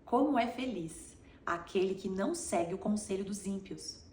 Como é feliz aquele que não segue o conselho dos ímpios,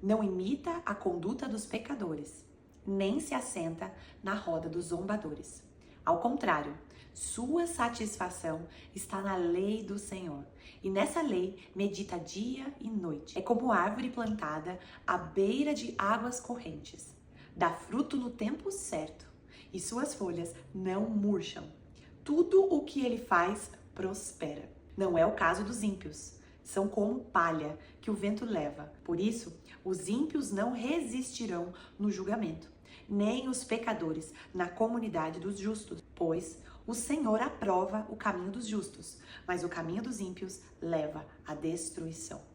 não imita a conduta dos pecadores, nem se assenta na roda dos zombadores. Ao contrário, sua satisfação está na lei do Senhor, e nessa lei medita dia e noite. É como árvore plantada à beira de águas correntes. Dá fruto no tempo certo, e suas folhas não murcham. Tudo o que ele faz prospera. Não é o caso dos ímpios. São como palha que o vento leva. Por isso, os ímpios não resistirão no julgamento, nem os pecadores na comunidade dos justos, pois o Senhor aprova o caminho dos justos, mas o caminho dos ímpios leva à destruição.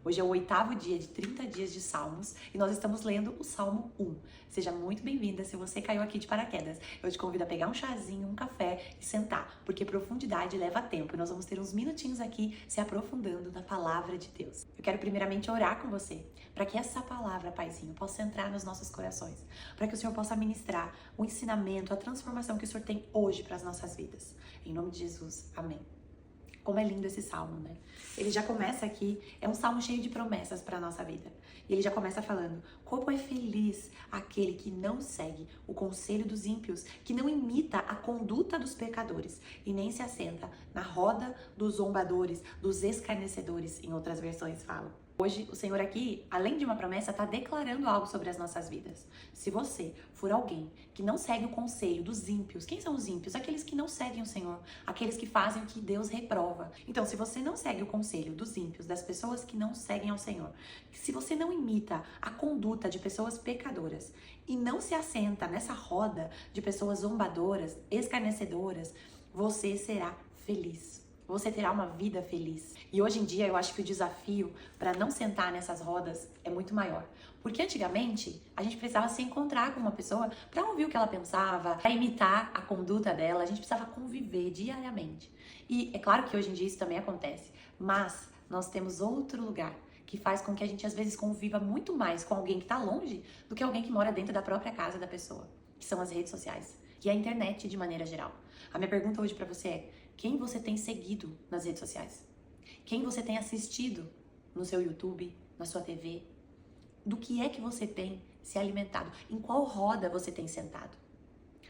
Hoje é o 8º dia de 30 dias de Salmos e nós estamos lendo o Salmo 1. Seja muito bem-vinda se você caiu aqui de paraquedas. Eu te convido a pegar um chazinho, um café e sentar, porque profundidade leva tempo e nós vamos ter uns minutinhos aqui se aprofundando na palavra de Deus. Eu quero primeiramente orar com você, para que essa palavra, Paizinho, possa entrar nos nossos corações, para que o Senhor possa ministrar o ensinamento, a transformação que o Senhor tem hoje para as nossas vidas. Em nome de Jesus, amém. Como é lindo esse salmo, né? Ele já começa aqui, é um salmo cheio de promessas para a nossa vida. E ele já começa falando, como é feliz aquele que não segue o conselho dos ímpios, que não imita a conduta dos pecadores e nem se assenta na roda dos zombadores, dos escarnecedores, em outras versões falam. Hoje, o Senhor aqui, além de uma promessa, está declarando algo sobre as nossas vidas. Se você for alguém que não segue o conselho dos ímpios, quem são os ímpios? Aqueles que não seguem o Senhor, aqueles que fazem o que Deus reprova. Então, se você não segue o conselho dos ímpios, das pessoas que não seguem ao Senhor, se você não imita a conduta de pessoas pecadoras e não se assenta nessa roda de pessoas zombadoras, escarnecedoras, você será feliz. Você terá uma vida feliz. E hoje em dia eu acho que o desafio para não sentar nessas rodas é muito maior. Porque antigamente a gente precisava se encontrar com uma pessoa para ouvir o que ela pensava, para imitar a conduta dela, a gente precisava conviver diariamente. E é claro que hoje em dia isso também acontece, mas nós temos outro lugar que faz com que a gente às vezes conviva muito mais com alguém que está longe do que alguém que mora dentro da própria casa da pessoa, que são as redes sociais e a internet de maneira geral. A minha pergunta hoje para você é: quem você tem seguido nas redes sociais? Quem você tem assistido no seu YouTube, na sua TV? Do que é que você tem se alimentado? Em qual roda você tem sentado?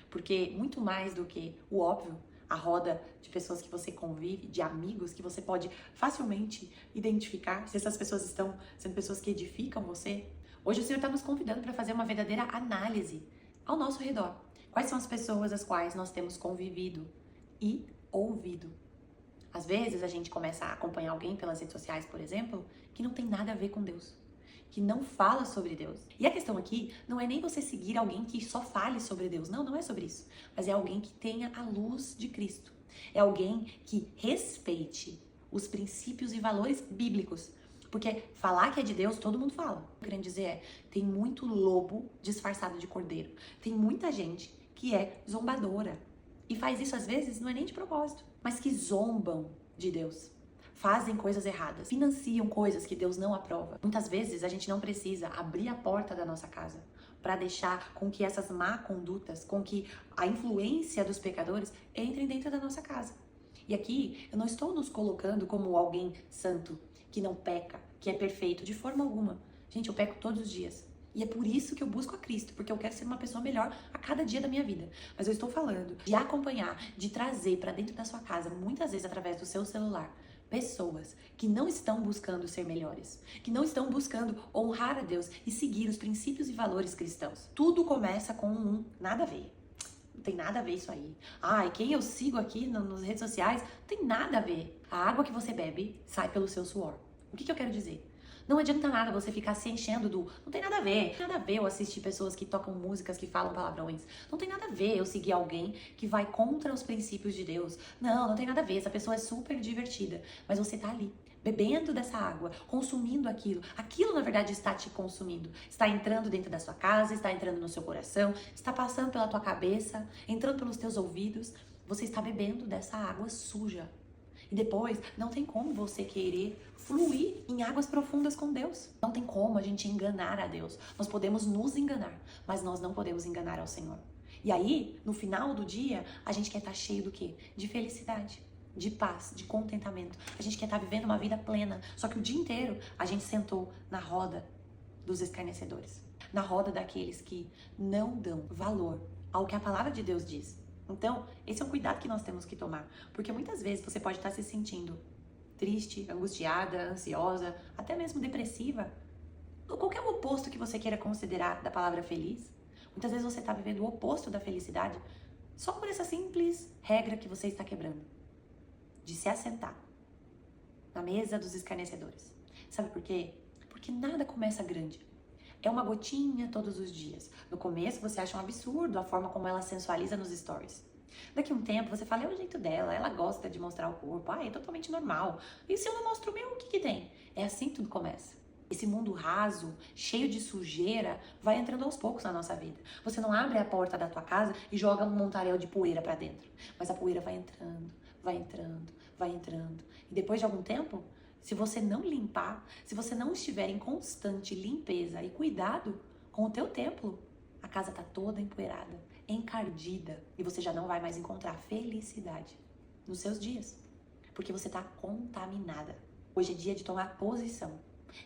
Porque muito mais do que o óbvio, a roda de pessoas que você convive, de amigos que você pode facilmente identificar se essas pessoas estão sendo pessoas que edificam você. Hoje o Senhor está nos convidando para fazer uma verdadeira análise ao nosso redor. Quais são as pessoas às quais nós temos convivido e ouvido? Às vezes a gente começa a acompanhar alguém pelas redes sociais, por exemplo, que não tem nada a ver com Deus, que não fala sobre Deus. E a questão aqui não é nem você seguir alguém que só fale sobre Deus, não é sobre isso, mas é alguém que tenha a luz de Cristo. É alguém que respeite os princípios e valores bíblicos. Porque falar que é de Deus, todo mundo fala. O que eu quero dizer é, tem muito lobo disfarçado de cordeiro. Tem muita gente que é zombadora. E faz isso às vezes, não é nem de propósito, mas que zombam de Deus. Fazem coisas erradas, financiam coisas que Deus não aprova. Muitas vezes a gente não precisa abrir a porta da nossa casa para deixar com que essas má condutas, com que a influência dos pecadores entrem dentro da nossa casa. E aqui eu não estou nos colocando como alguém santo, que não peca, que é perfeito, de forma alguma. Gente, eu peco todos os dias. E é por isso que eu busco a Cristo, porque eu quero ser uma pessoa melhor a cada dia da minha vida. Mas eu estou falando de acompanhar, de trazer para dentro da sua casa, muitas vezes através do seu celular, pessoas que não estão buscando ser melhores, que não estão buscando honrar a Deus e seguir os princípios e valores cristãos. Tudo começa com nada a ver. Não tem nada a ver isso aí. E quem eu sigo aqui nas redes sociais, não tem nada a ver. A água que você bebe sai pelo seu suor. O que eu quero dizer? Não adianta nada você ficar se enchendo não tem nada a ver. Não tem nada a ver eu assistir pessoas que tocam músicas, que falam palavrões. Não tem nada a ver eu seguir alguém que vai contra os princípios de Deus. Não tem nada a ver. Essa pessoa é super divertida. Mas você tá ali, bebendo dessa água, consumindo aquilo. Aquilo, na verdade, está te consumindo. Está entrando dentro da sua casa, está entrando no seu coração, está passando pela tua cabeça, entrando pelos teus ouvidos. Você está bebendo dessa água suja. E depois, não tem como você querer fluir em águas profundas com Deus. Não tem como a gente enganar a Deus. Nós podemos nos enganar, mas nós não podemos enganar ao Senhor. E aí, no final do dia, a gente quer estar cheio do quê? De felicidade. de paz, de contentamento. A gente quer estar vivendo uma vida plena. Só que o dia inteiro a gente sentou na roda dos escarnecedores. Na roda daqueles que não dão valor ao que a palavra de Deus diz. Então, esse é um cuidado que nós temos que tomar. Porque muitas vezes você pode estar se sentindo triste, angustiada, ansiosa, até mesmo depressiva. Ou qualquer oposto que você queira considerar da palavra feliz. Muitas vezes você está vivendo o oposto da felicidade só por essa simples regra que você está quebrando. De se assentar na mesa dos escarnecedores. Sabe por quê? Porque nada começa grande. É uma gotinha todos os dias. No começo você acha um absurdo a forma como ela sensualiza nos stories. Daqui a um tempo você fala, é o jeito dela, ela gosta de mostrar o corpo, é totalmente normal. E se eu não mostro o meu, o que tem? É assim que tudo começa. Esse mundo raso, cheio de sujeira, vai entrando aos poucos na nossa vida. Você não abre a porta da tua casa e joga um montaréu de poeira pra dentro. Mas a poeira vai entrando, vai entrando, vai entrando. E depois de algum tempo, se você não limpar, se você não estiver em constante limpeza e cuidado com o teu templo, a casa tá toda empoeirada, encardida. E você já não vai mais encontrar felicidade nos seus dias. Porque você tá contaminada. Hoje é dia de tomar posição.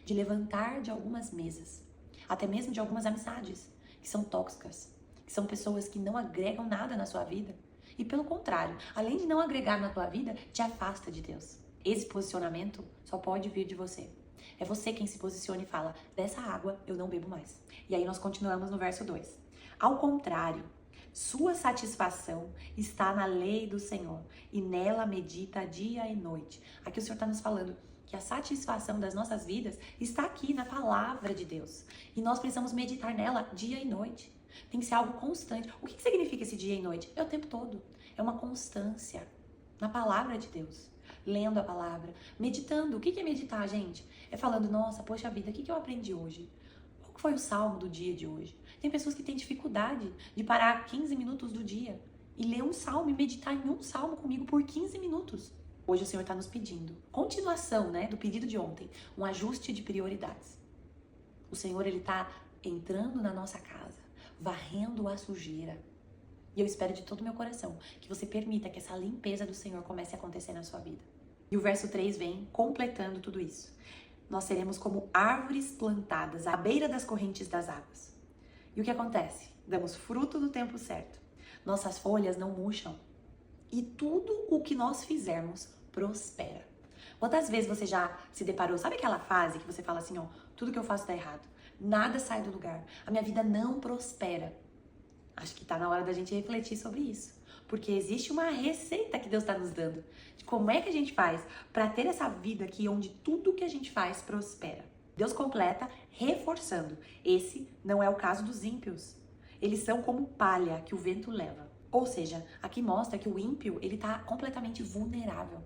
De levantar de algumas mesas, até mesmo de algumas amizades que são tóxicas, que são pessoas que não agregam nada na sua vida e pelo contrário, além de não agregar na tua vida, te afasta de Deus. Esse posicionamento só pode vir de você. É você quem se posiciona e fala, dessa água eu não bebo mais. E aí nós continuamos no verso 2. Ao contrário, sua satisfação está na lei do Senhor e nela medita dia e noite. Aqui o Senhor está nos falando que a satisfação das nossas vidas está aqui na palavra de Deus. E nós precisamos meditar nela dia e noite. Tem que ser algo constante. O que significa esse dia e noite? É o tempo todo. É uma constância na palavra de Deus. Lendo a palavra, meditando. O que é meditar, gente? É falando, nossa, poxa vida, o que eu aprendi hoje? Qual foi o salmo do dia de hoje? Tem pessoas que têm dificuldade de parar 15 minutos do dia e ler um salmo e meditar em um salmo comigo por 15 minutos. Hoje o Senhor está nos pedindo, continuação, do pedido de ontem, um ajuste de prioridades. O Senhor, Ele está entrando na nossa casa, varrendo a sujeira. E eu espero de todo o meu coração que você permita que essa limpeza do Senhor comece a acontecer na sua vida. E o verso 3 vem completando tudo isso. Nós seremos como árvores plantadas à beira das correntes das águas. E o que acontece? Damos fruto no tempo certo. Nossas folhas não murcham. E tudo o que nós fizermos prospera. Quantas vezes você já se deparou, sabe aquela fase que você fala assim, tudo que eu faço tá errado, nada sai do lugar, a minha vida não prospera. Acho que tá na hora da gente refletir sobre isso, porque existe uma receita que Deus está nos dando, de como é que a gente faz para ter essa vida aqui onde tudo que a gente faz prospera. Deus completa reforçando, esse não é o caso dos ímpios, eles são como palha que o vento leva. Ou seja, aqui mostra que o ímpio, ele tá completamente vulnerável.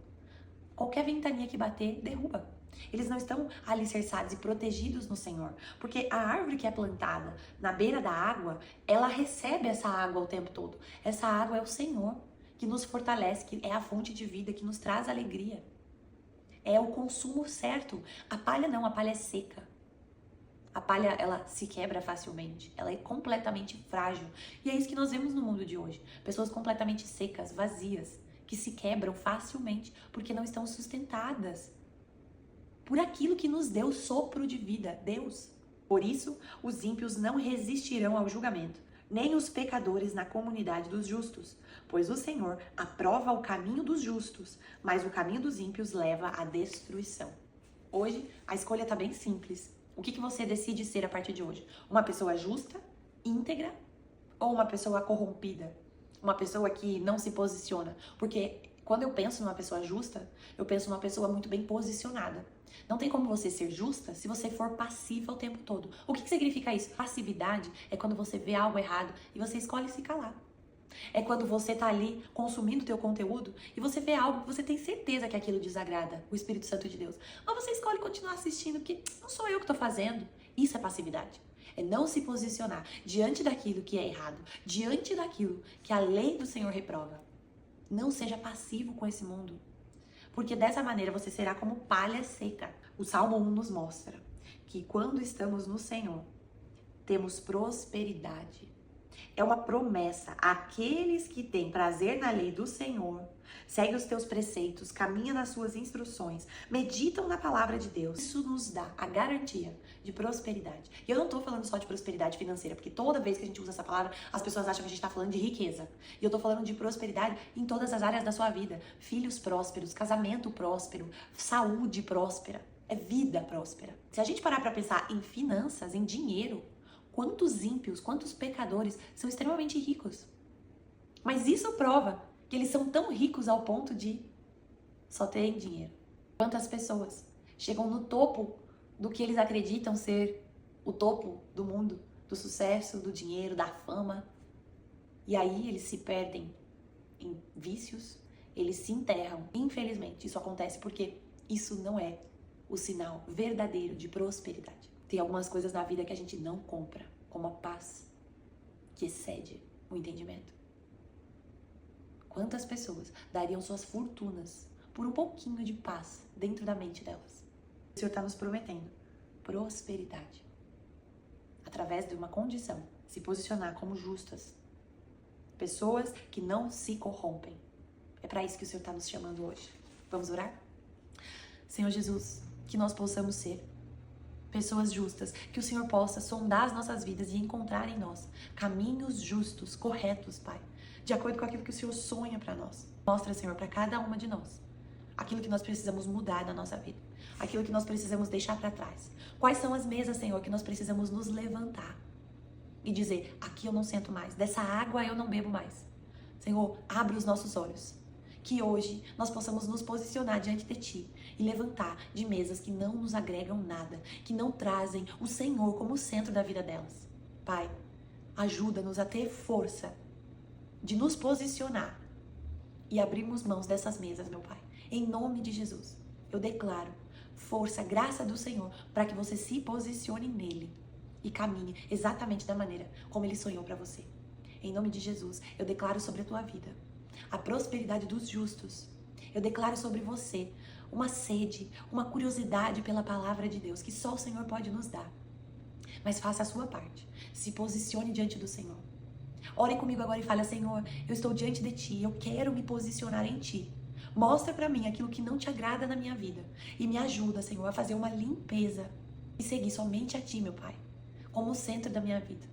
Qualquer ventania que bater, derruba. Eles não estão alicerçados e protegidos no Senhor. Porque a árvore que é plantada na beira da água, ela recebe essa água o tempo todo. Essa água é o Senhor, que nos fortalece, que é a fonte de vida, que nos traz alegria. É o consumo certo. A palha não, a palha é seca. A palha, ela se quebra facilmente, ela é completamente frágil. E é isso que nós vemos no mundo de hoje. Pessoas completamente secas, vazias, que se quebram facilmente porque não estão sustentadas por aquilo que nos deu sopro de vida, Deus. Por isso, os ímpios não resistirão ao julgamento, nem os pecadores na comunidade dos justos, pois o Senhor aprova o caminho dos justos, mas o caminho dos ímpios leva à destruição. Hoje, a escolha está bem simples. O que você decide ser a partir de hoje? Uma pessoa justa, íntegra ou uma pessoa corrompida? Uma pessoa que não se posiciona? Porque quando eu penso numa pessoa justa, eu penso numa pessoa muito bem posicionada. Não tem como você ser justa se você for passiva o tempo todo. O que significa isso? Passividade é quando você vê algo errado e você escolhe se calar. É quando você tá ali consumindo o teu conteúdo e você vê algo que você tem certeza que aquilo desagrada o Espírito Santo de Deus. Mas você escolhe continuar assistindo porque não sou eu que tô fazendo. Isso é passividade. É não se posicionar diante daquilo que é errado, diante daquilo que a lei do Senhor reprova. Não seja passivo com esse mundo, porque dessa maneira você será como palha seca. O Salmo 1 nos mostra que quando estamos no Senhor, temos prosperidade. É uma promessa. Aqueles que têm prazer na lei do Senhor, seguem os teus preceitos, caminham nas suas instruções, meditam na palavra de Deus. Isso nos dá a garantia de prosperidade. E eu não tô falando só de prosperidade financeira, porque toda vez que a gente usa essa palavra, as pessoas acham que a gente tá falando de riqueza. E eu tô falando de prosperidade em todas as áreas da sua vida. Filhos prósperos, casamento próspero, saúde próspera, é vida próspera. Se a gente parar pra pensar em finanças, em dinheiro, quantos ímpios, quantos pecadores são extremamente ricos. Mas isso prova que eles são tão ricos ao ponto de só terem dinheiro. Quantas pessoas chegam no topo do que eles acreditam ser o topo do mundo, do sucesso, do dinheiro, da fama. E aí eles se perdem em vícios, eles se enterram. Infelizmente, isso acontece porque isso não é o sinal verdadeiro de prosperidade. Tem algumas coisas na vida que a gente não compra, como a paz, que excede o entendimento. Quantas pessoas dariam suas fortunas por um pouquinho de paz dentro da mente delas? O Senhor está nos prometendo prosperidade. Através de uma condição, se posicionar como justas. Pessoas que não se corrompem. É para isso que o Senhor está nos chamando hoje. Vamos orar? Senhor Jesus, que nós possamos ser pessoas justas, que o Senhor possa sondar as nossas vidas e encontrar em nós caminhos justos, corretos, Pai, de acordo com aquilo que o Senhor sonha para nós. Mostra, Senhor, para cada uma de nós aquilo que nós precisamos mudar na nossa vida, aquilo que nós precisamos deixar para trás. Quais são as mesas, Senhor, que nós precisamos nos levantar e dizer: aqui eu não sento mais, dessa água eu não bebo mais. Senhor, abre os nossos olhos. Que hoje nós possamos nos posicionar diante de Ti e levantar de mesas que não nos agregam nada, que não trazem o Senhor como centro da vida delas. Pai, ajuda-nos a ter força de nos posicionar e abrirmos mãos dessas mesas, meu Pai. Em nome de Jesus, eu declaro força, graça do Senhor, para que você se posicione nele e caminhe exatamente da maneira como Ele sonhou para você. Em nome de Jesus, eu declaro sobre a tua vida a prosperidade dos justos. Eu declaro sobre você uma sede, uma curiosidade pela palavra de Deus, que só o Senhor pode nos dar. Mas faça a sua parte. Se posicione diante do Senhor. Ore comigo agora e fale: Senhor, eu estou diante de Ti, eu quero me posicionar em Ti. Mostra para mim aquilo que não Te agrada na minha vida. E me ajuda, Senhor, a fazer uma limpeza e seguir somente a Ti, meu Pai, como o centro da minha vida.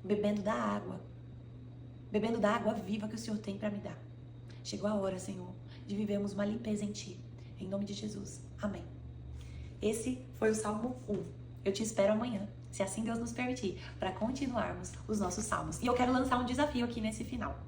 Bebendo da água viva que o Senhor tem para me dar. Chegou a hora, Senhor, de vivermos uma limpeza em Ti. Em nome de Jesus. Amém. Esse foi o Salmo 1. Eu te espero amanhã, se assim Deus nos permitir, para continuarmos os nossos salmos. E eu quero lançar um desafio aqui nesse final.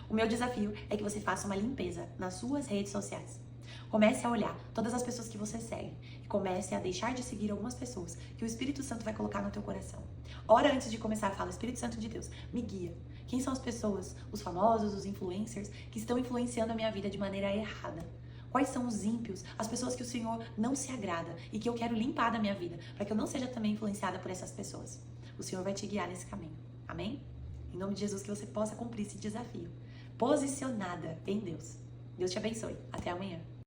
O meu desafio é que você faça uma limpeza nas suas redes sociais. Comece a olhar todas as pessoas que você segue e comece a deixar de seguir algumas pessoas que o Espírito Santo vai colocar no teu coração. Ora, antes de começar, fala: Espírito Santo de Deus, me guia. Quem são as pessoas, os famosos, os influencers, que estão influenciando a minha vida de maneira errada? Quais são os ímpios, as pessoas que o Senhor não se agrada e que eu quero limpar da minha vida, para que eu não seja também influenciada por essas pessoas? O Senhor vai te guiar nesse caminho. Amém? Em nome de Jesus, que você possa cumprir esse desafio. Posicionada em Deus. Deus te abençoe. Até amanhã.